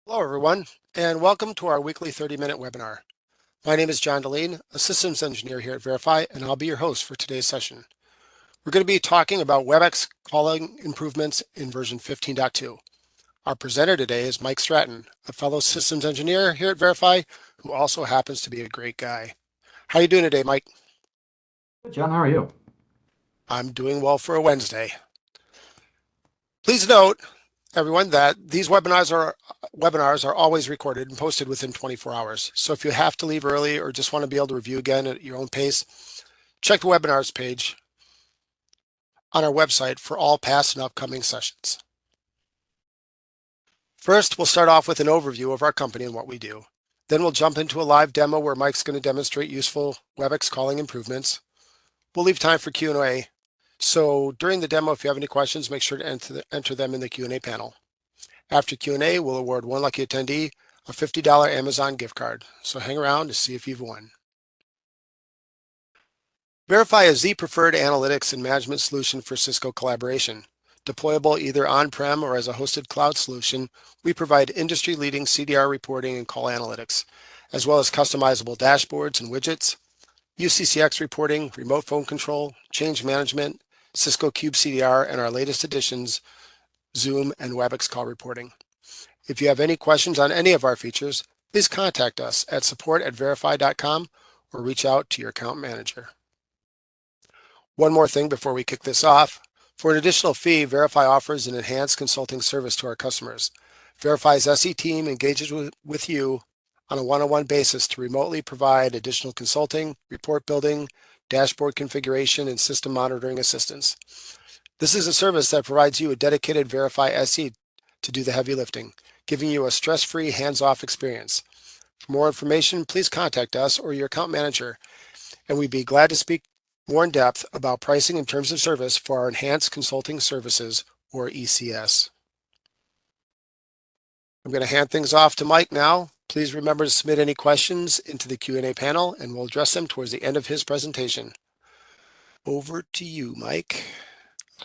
Hello, everyone, and welcome to our weekly 30-minute webinar. My name is John Deline, a systems engineer here at Verify, and I'll be your host for today's session. We're going to be talking about WebEx calling improvements in version 15.2. Our presenter today is Mike Stratton, a fellow systems engineer here at Verify, who also happens to be a great guy. How are you doing today, Mike? John, how are you? I'm doing well for a Wednesday. Please note, everyone, that these webinars are always recorded and posted within 24 hours. So if you have to leave early or just want to be able to review again at your own pace, check the webinars page on our website for all past and upcoming sessions. First, we'll start off with an overview of our company and what we do. Then we'll jump into a live demo where Mike's going to demonstrate useful WebEx calling improvements. We'll leave time for Q&A. So during the demo, if you have any questions, make sure to enter them in the Q&A panel. After Q&A, we'll award one lucky attendee a $50 Amazon gift card. So hang around to see if you've won. Verify is the preferred analytics and management solution for Cisco collaboration. Deployable either on-prem or as a hosted cloud solution, we provide industry-leading CDR reporting and call analytics, as well as customizable dashboards and widgets, UCCX reporting, remote phone control, change management, Cisco Cube CDR, and our latest additions, Zoom and WebEx call reporting. If you have any questions on any of our features, please contact us at support@verify.com or reach out to your account manager. One more thing before we kick this off. For an additional fee, Verify offers an enhanced consulting service to our customers. Verify's SE team engages with you on a one-on-one basis to remotely provide additional consulting, report building, dashboard configuration, and system monitoring assistance. This is a service that provides you a dedicated Verify SE to do the heavy lifting, giving you a stress-free, hands-off experience. For more information, please contact us or your account manager, and we'd be glad to speak more in depth about pricing and terms of service for our Enhanced Consulting Services, or ECS. I'm going to hand things off to Mike now. Please remember to submit any questions into the Q&A panel, and we'll address them towards the end of his presentation. Over to you, Mike.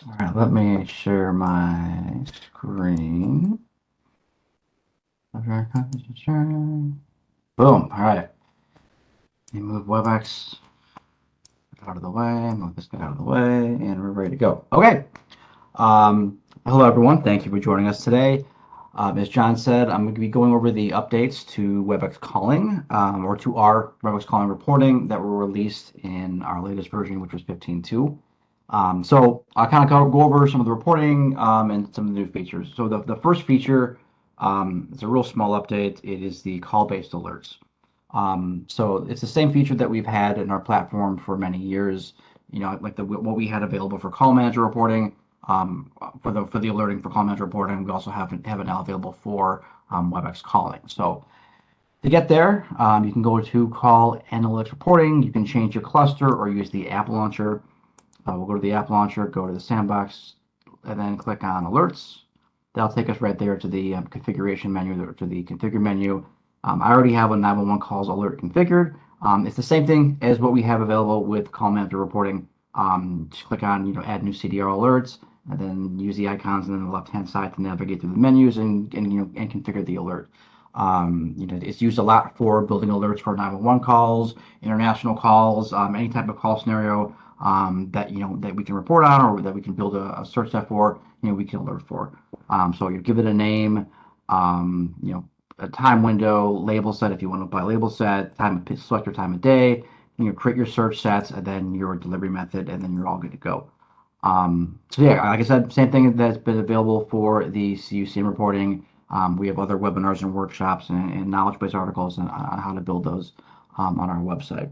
All right, let me share my screen. Boom. All right. Let me move WebEx out of the way, move this guy out of the way, and we're ready to go. Okay. Hello, everyone. Thank you for joining us today. As John said, I'm going to be going over the updates to WebEx calling, or to our WebEx calling reporting that were released in our latest version, which was 15.2. So I'll kind of go over some of the reporting and some of the new features. So the first feature is a real small update. It is the call-based alerts. So it's the same feature that we've had in our platform for many years. You know, like what we had available for call manager reporting, for the alerting for call manager reporting. We also have it now available for WebEx calling. So to get there, you can go to Call Analytics Reporting. You can change your cluster or use the app launcher. We'll go to the app launcher, go to the sandbox, and then click on Alerts. That'll take us right there to the configuration menu, to the configure menu. I already have a 911 calls alert configured. It's the same thing as what we have available with Call Manager Reporting. Just click on, add new CDR alerts, and then use the icons on the left-hand side to navigate through the menus and configure the alert. It's used a lot for building alerts for 911 calls, international calls, any type of call scenario that we can report on or that we can build a search set for. We can alert for. So you give it a name, a time window, label set if you want to apply label set, select your time of day, create your search sets, and then your delivery method, and then you're all good to go. So yeah, like I said, same thing that's been available for the CUCM reporting. We have other webinars and workshops and knowledge-based articles on how to build those on our website.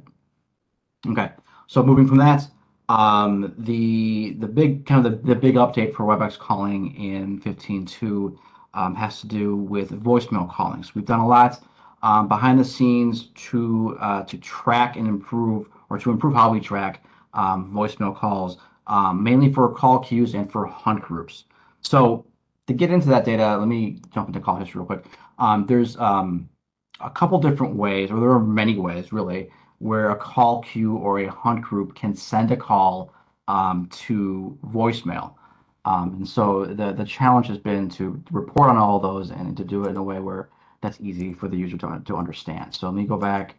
Okay, so moving from that, the big update for WebEx calling in 15.2 has to do with voicemail calling. So we've done a lot behind the scenes to track and improve, or to improve how we track voicemail calls, mainly for call queues and for hunt groups. So to get into that data, let me jump into call history real quick. There's a couple different ways, or there are many ways really, where a call queue or a hunt group can send a call to voicemail. And so the challenge has been to report on all those and to do it in a way where that's easy for the user to understand. So let me go back,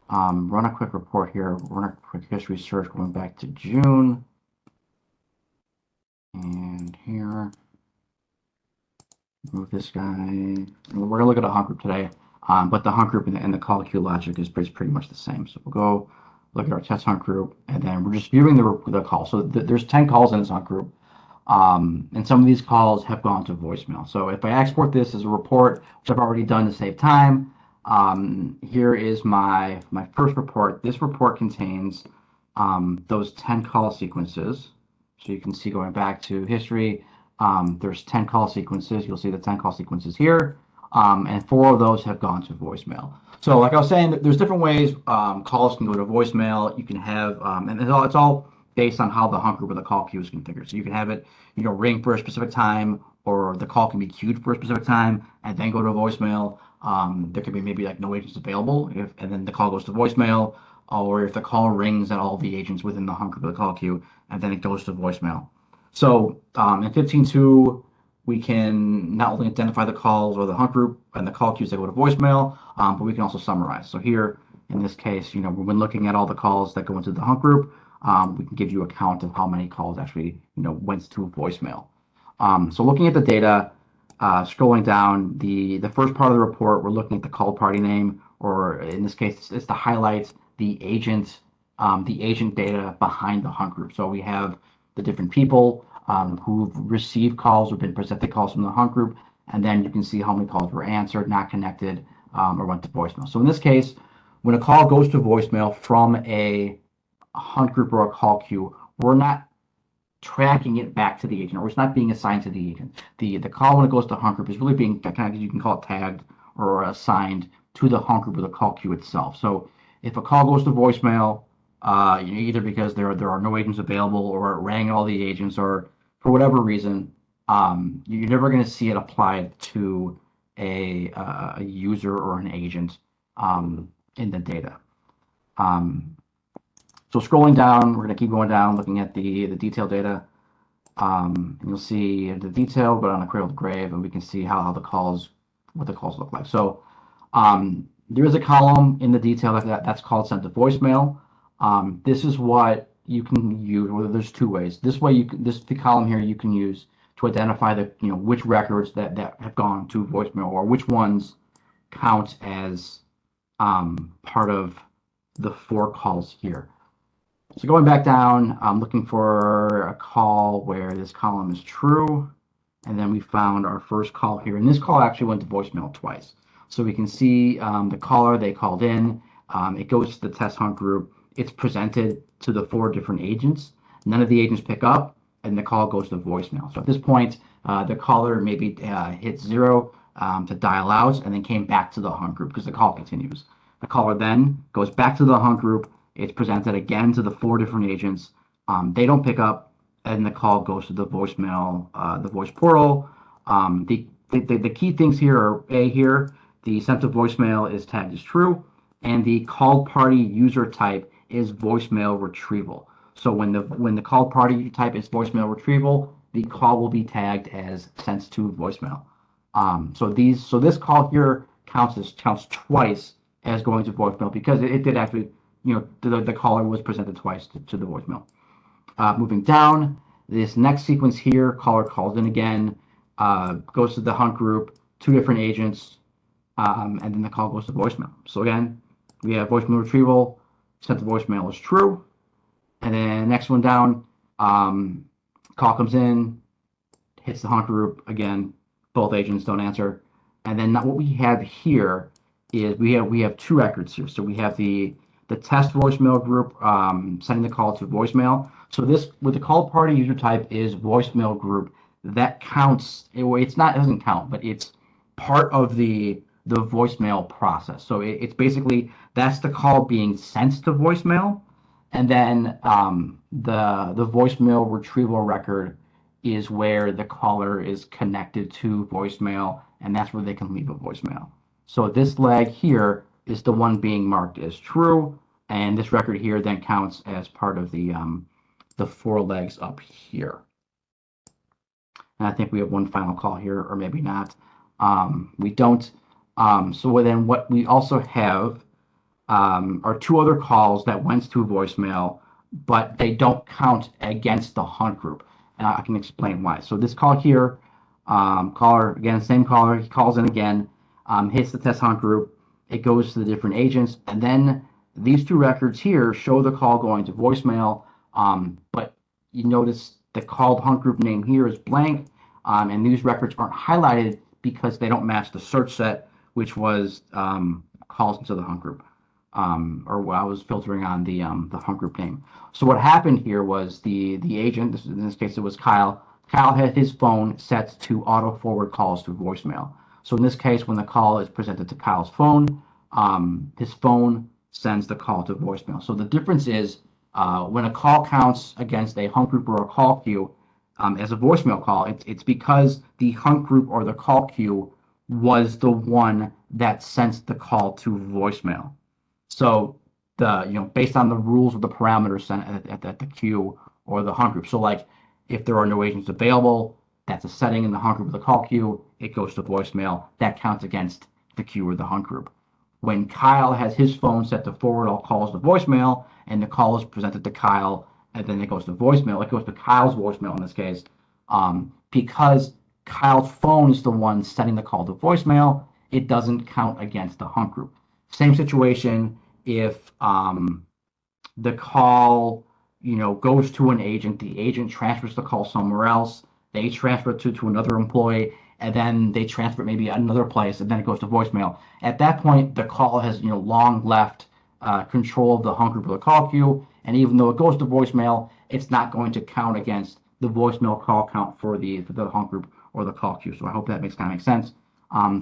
run a quick report here, run a quick history search going back to June. And here, move this guy. We're gonna look at a hunt group today, but the hunt group and the call queue logic is pretty much the same. So we'll go look at our test hunt group, and then we're just viewing the call. So there's 10 calls in this hunt group, and some of these calls have gone to voicemail. So if I export this as a report, which I've already done to save time, here is my first report. This report contains those 10 call sequences. So you can see going back to history, there's 10 call sequences. You'll see the 10 call sequences here, and 4 of those have gone to voicemail. So like I was saying, there's different ways calls can go to voicemail. You can have, and it's all based on how the hunt group or the call queue is configured. So you can have it, ring for a specific time, or the call can be queued for a specific time and then go to voicemail. There could be maybe like no agents available, and then the call goes to voicemail, or if the call rings at all the agents within the hunt group or the call queue, and then it goes to voicemail. So in 15.2, we can not only identify the calls or the hunt group and the call queues that go to voicemail, but we can also summarize. So here, in this case, when looking at all the calls that go into the hunt group, we can give you a count of how many calls actually, went to voicemail. So looking at the data, scrolling down, the first part of the report, we're looking at the call party name, or in this case, it's the highlights, the agent data behind the hunt group. So we have the different people who've received calls or been presented calls from the hunt group, and then you can see how many calls were answered, not connected, or went to voicemail. So in this case, when a call goes to voicemail from a hunt group or a call queue, we're not tracking it back to the agent, or it's not being assigned to the agent. The call when it goes to hunt group is really being kind of, you can call it tagged or assigned to the hunt group or the call queue itself. So if a call goes to voicemail, either because there are no agents available, or it rang all the agents, or for whatever reason, you're never going to see it applied to a user or an agent in the data. So scrolling down, we're going to keep going down, looking at the detailed data. You'll see the detail, but on the cradle to grave, and we can see what the calls look like. So there is a column in the detail that's called sent to voicemail. This is what you can use. Well, there's 2 ways. This way, the column here you can use to identify which records that have gone to voicemail, or which ones count as part of the 4 calls here. So going back down, I'm looking for a call where this column is true, and then we found our first call here, and this call actually went to voicemail twice. So we can see the caller, they called in, it goes to the test hunt group, it's presented to the 4 different agents, none of the agents pick up, and the call goes to voicemail. So at this point, the caller maybe hit 0 to dial out, and then came back to the hunt group because the call continues. The caller then goes back to the hunt group, it's presented again to the 4 different agents, they don't pick up, and the call goes to the voicemail, the voice portal. The key things here are here, the sent to voicemail is tagged as true, and the called party user type is voicemail retrieval. So when the called party type is voicemail retrieval, the call will be tagged as sent to voicemail. So this call here counts twice as going to voicemail, because it did actually, the caller was presented twice to the voicemail. Moving down, this next sequence here, caller calls in again, goes to the hunt group, 2 different agents, and then the call goes to voicemail. So again, we have voicemail retrieval, sent to voicemail is true, and then next one down, call comes in, hits the hunt group, again, both agents don't answer, and then what we have here is we have 2 records here. So we have the test voicemail group sending the call to voicemail. So this, with the call party user type is voicemail group, that counts. It doesn't count, but it's part of the voicemail process. So it's basically, that's the call being sent to voicemail, and then the voicemail retrieval record is where the caller is connected to voicemail, and that's where they can leave a voicemail. So this leg here is the one being marked as true, and this record here then counts as part of the 4 legs up here. And I think we have one final call here, or maybe not. We don't. So then what we also have are two other calls that went to voicemail, but they don't count against the hunt group. And I can explain why. So this call here, caller, again, same caller, he calls in again, hits the test hunt group, it goes to the different agents, and then these two records here show the call going to voicemail, but you notice the called hunt group name here is blank, and these records aren't highlighted because they don't match the search set, which was calls into the hunt group, or I was filtering on the hunt group name. So what happened here was the agent, in this case it was Kyle. Kyle had his phone set to auto forward calls to voicemail. So in this case, when the call is presented to Kyle's phone, his phone sends the call to voicemail. So the difference is when a call counts against a hunt group or a call queue as a voicemail call, it's because the hunt group or the call queue was the one that sent the call to voicemail. So based on the rules of the parameters sent at the queue or the hunt group. So like if there are no agents available, that's a setting in the hunt group of the call queue. It goes to voicemail. That counts against the queue or the hunt group. When Kyle has his phone set to forward all calls to voicemail, and the call is presented to Kyle, and then it goes to voicemail. It goes to Kyle's voicemail in this case, because Kyle's phone is the one setting the call to voicemail. It doesn't count against the hunt group. Same situation if the call goes to an agent, the agent transfers the call somewhere else, they transfer it to another employee, and then they transfer it maybe another place, and then it goes to voicemail. At that point, the call has long left control of the hunt group or the call queue, and even though it goes to voicemail, it's not going to count against the voicemail call count for the hunt group or the call queue. So I hope that makes sense.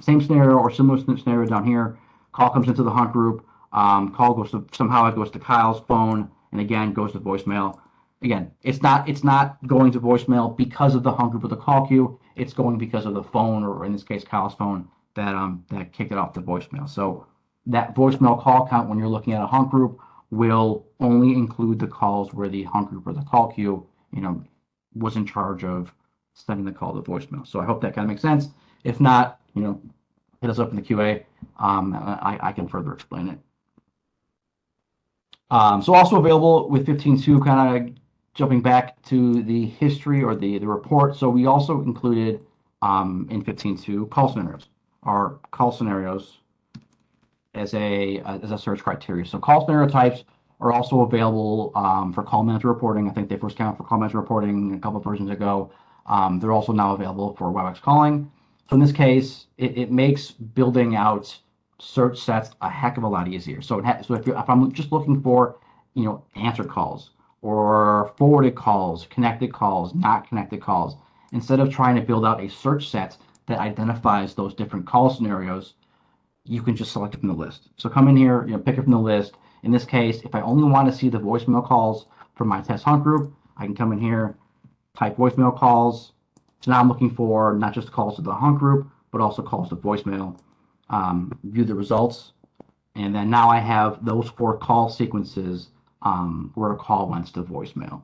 Same scenario or similar scenario down here. Call comes into the hunt group. Call goes to somehow it goes to Kyle's phone, and again goes to voicemail. Again, it's not going to voicemail because of the hunt group or the call queue. It's going because of the phone, or in this case, Kyle's phone that kicked it off to voicemail. So that voicemail call count when you're looking at a hunt group will only include the calls where the hunt group or the call queue, was in charge of sending the call to voicemail. So I hope that kind of makes sense. If not, hit us up in the QA. I can further explain it. So also available with 15.2, kind of jumping back to the history or the report. So we also included in 15.2 call scenarios, or call scenarios as a search criteria. So call scenario types are also available for call manager reporting. I think they first came out for call manager reporting a couple of versions ago. They're also now available for WebEx calling. So in this case, it makes building out search sets a heck of a lot easier. So if I'm just looking for answered calls or forwarded calls, connected calls, not connected calls, instead of trying to build out a search set that identifies those different call scenarios, you can just select it from the list. So come in here, pick it from the list. In this case, if I only want to see the voicemail calls from my test hunt group, I can come in here, type voicemail calls. So now I'm looking for not just calls to the hunt group, but also calls to voicemail. View the results, and then now I have those 4 call sequences where a call went to voicemail.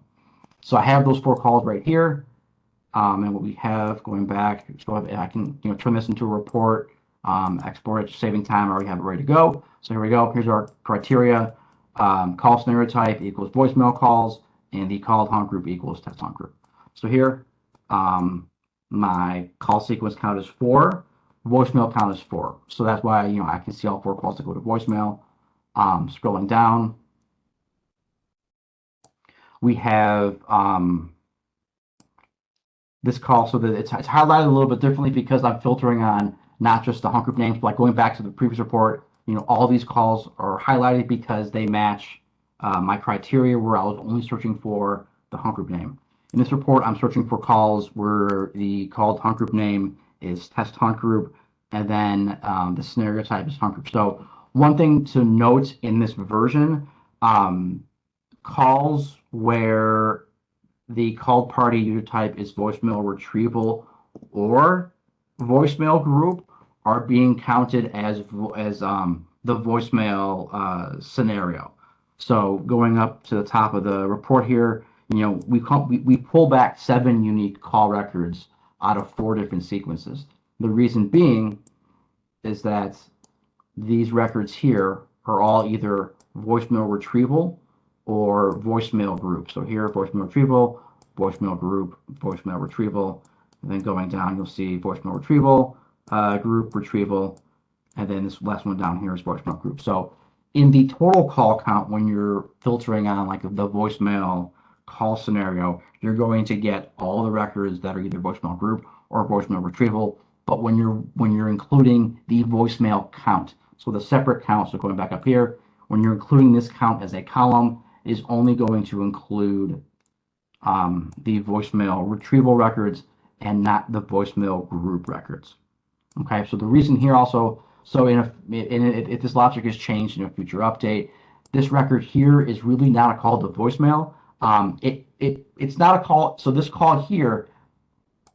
So I have those 4 calls right here, and what we have going back, so I can turn this into a report, export it, saving time. I already have it ready to go. So here we go. Here's our criteria. Call scenario type equals voicemail calls, and the called hunt group equals test hunt group. So here, my call sequence count is 4. Voicemail count is 4. So that's why, I can see all 4 calls that go to voicemail. Scrolling down, we have this call, so that it's highlighted a little bit differently because I'm filtering on not just the hunt group names, but like going back to the previous report, all these calls are highlighted because they match my criteria where I was only searching for the hunt group name. In this report, I'm searching for calls where the called hunt group name is test hunt group, and then the scenario type is hunt group. So one thing to note in this version, calls where the called party user type is voicemail retrieval or voicemail group are being counted as the voicemail scenario. So going up to the top of the report here, we pull back 7 unique call records out of 4 different sequences. The reason being, is that these records here are all either voicemail retrieval or voicemail group. So here, voicemail retrieval, voicemail group, voicemail retrieval, and then going down, you'll see voicemail retrieval, group retrieval, and then this last one down here is voicemail group. So in the total call count, when you're filtering on like the voicemail call scenario, you're going to get all the records that are either voicemail group or voicemail retrieval. But when you're including the voicemail count, so the separate count, so going back up here, when you're including this count as a column, it is only going to include the voicemail retrieval records and not the voicemail group records. Okay, so the reason here also, so if this logic is changed in a future update, this record here is really not a call to voicemail. It's not a call. So this call here,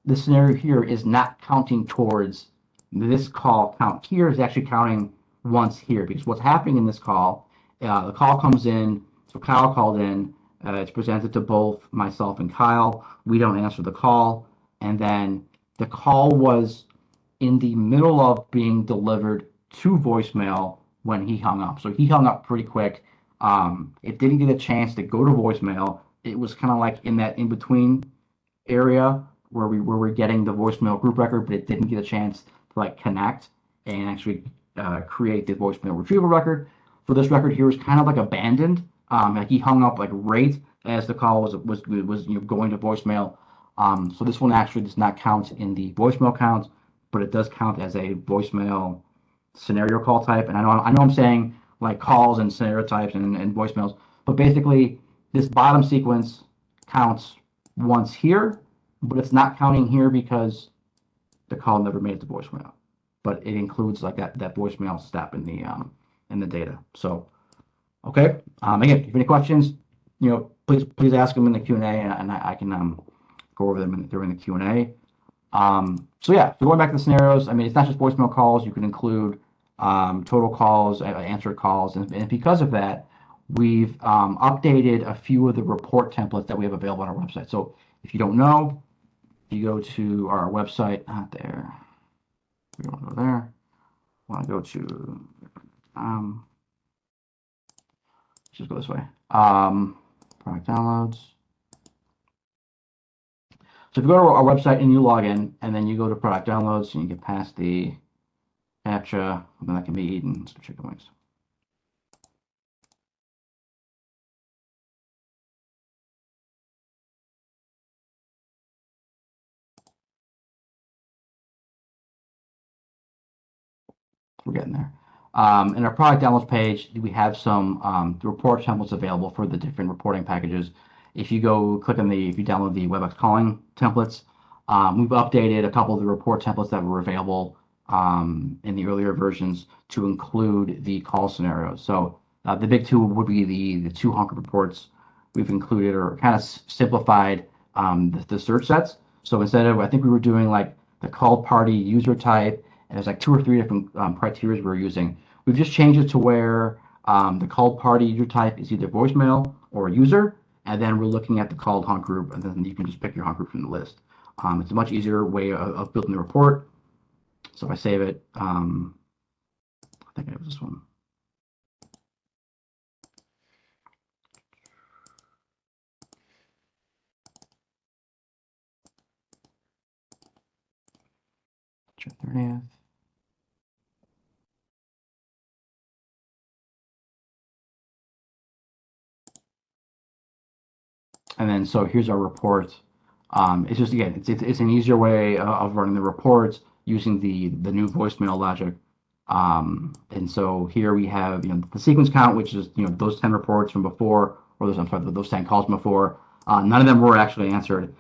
the scenario here is not counting towards this call count here is actually counting once here, because what's happening in this call, the call comes in, so Kyle called in, it's presented to both myself and Kyle. We don't answer the call, and then the call was in the middle of being delivered to voicemail when he hung up. So he hung up pretty quick. It didn't get a chance to go to voicemail. It was kind of like in that in-between area where we're getting the voicemail group record, but it didn't get a chance to like connect and actually create the voicemail retrieval record. So this record here was kind of like abandoned. Like he hung up like right as the call was going to voicemail. So this one actually does not count in the voicemail count, but it does count as a voicemail scenario call type. And I know I'm saying like calls and scenario types and voicemails, but basically this bottom sequence counts once here, but it's not counting here because the call never made it to voicemail. But it includes like that voicemail step in the data. So okay, again, if you have any questions, please ask them in the Q&A, and I can go over them during the Q&A. So yeah, so going back to the scenarios, I mean, it's not just voicemail calls. You can include total calls, answered calls, and because of that, we've updated a few of the report templates that we have available on our website. So if you don't know, you go to our website, not there. We don't go there. I want to go to, let's just go this way. Product downloads. So if you go to our website and you log in, and then you go to product downloads, and you get past the CAPTCHA, then that can be eaten, some chicken wings. We're getting there. In our product downloads page, we have some report templates available for the different reporting packages. If you go click on if you download the WebEx calling templates, we've updated a couple of the report templates that were available in the earlier versions to include the call scenarios. So the big two would be the two hunker reports we've included or kind of simplified the search sets. So instead of, I think we were doing like the called party user type, and there's like 2 or 3 different criteria we're using. We've just changed it to where the called party user type is either voicemail or user, and then we're looking at the called hunt group, and then you can just pick your hunt group from the list. It's a much easier way of building the report. So if I save it, I think it was this one. June 30th. And then, so here's our report. It's just, again, it's an easier way of running the reports using the new voicemail logic. And so here we have, the sequence count, which is, those 10 reports from before, or those 10 calls from before. None of them were actually answered.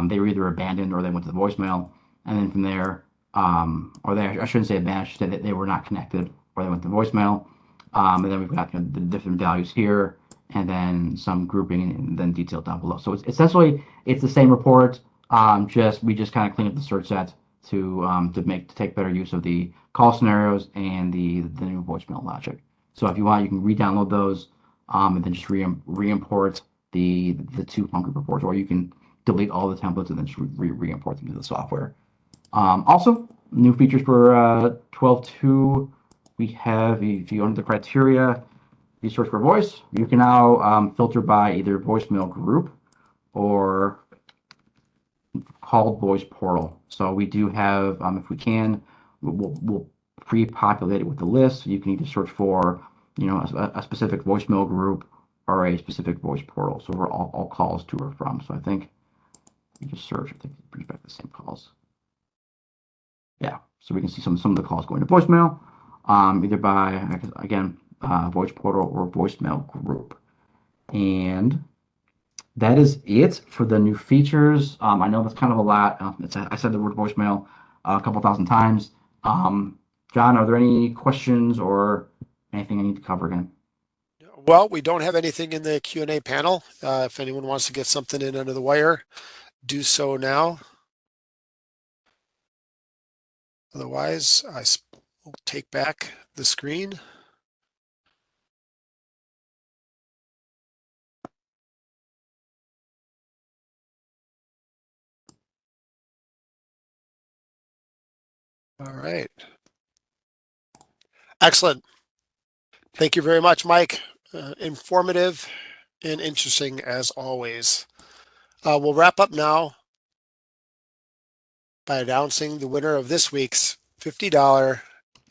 They were either abandoned or they went to the voicemail. And then from there, I shouldn't say abandoned, I should say that they were not connected or they went to voicemail. And then we've got the different values here, and then some grouping, and then detailed down below. So it's essentially the same report. We just kind of clean up the search set to take better use of the call scenarios and the new voicemail logic. So if you want, you can re-download those and then just re-import the 2 hunker reports, or you can delete all the templates and then just re-import them to the software. Also, new features for 12.2, we have, if you under the criteria, you search for voice, you can now filter by either voicemail group or called voice portal. So we do have, if we can, we'll pre-populate it with the list. So you can either search for, a specific voicemail group or a specific voice portal. So we're all calls to or from. So I think you just search, I think it brings back the same calls. Yeah, so we can see some of the calls going to voicemail, either by, again, voice portal or voicemail group. And that is it for the new features. I know that's kind of a lot. I said the word voicemail a couple thousand times. John, are there any questions or anything I need to cover again? Well, we don't have anything in the Q&A panel. If anyone wants to get something in under the wire, do so now. Otherwise, I will take back the screen. All right. Excellent. Thank you very much, Mike. Informative and interesting as always. We'll wrap up now by announcing the winner of this week's $50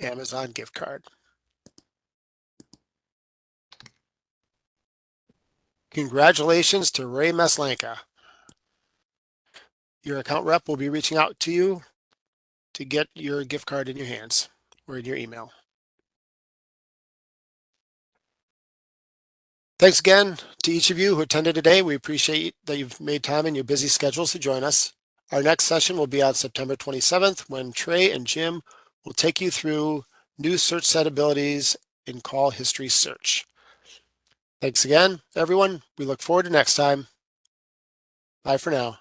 Amazon gift card. Congratulations to Ray Meslanka. Your account rep will be reaching out to you to get your gift card in your hands or in your email. Thanks again to each of you who attended today. We appreciate that you've made time in your busy schedules to join us. Our next session will be on September 27th when Trey and Jim will take you through new search set abilities in call history search. Thanks again, everyone. We look forward to next time. Bye for now.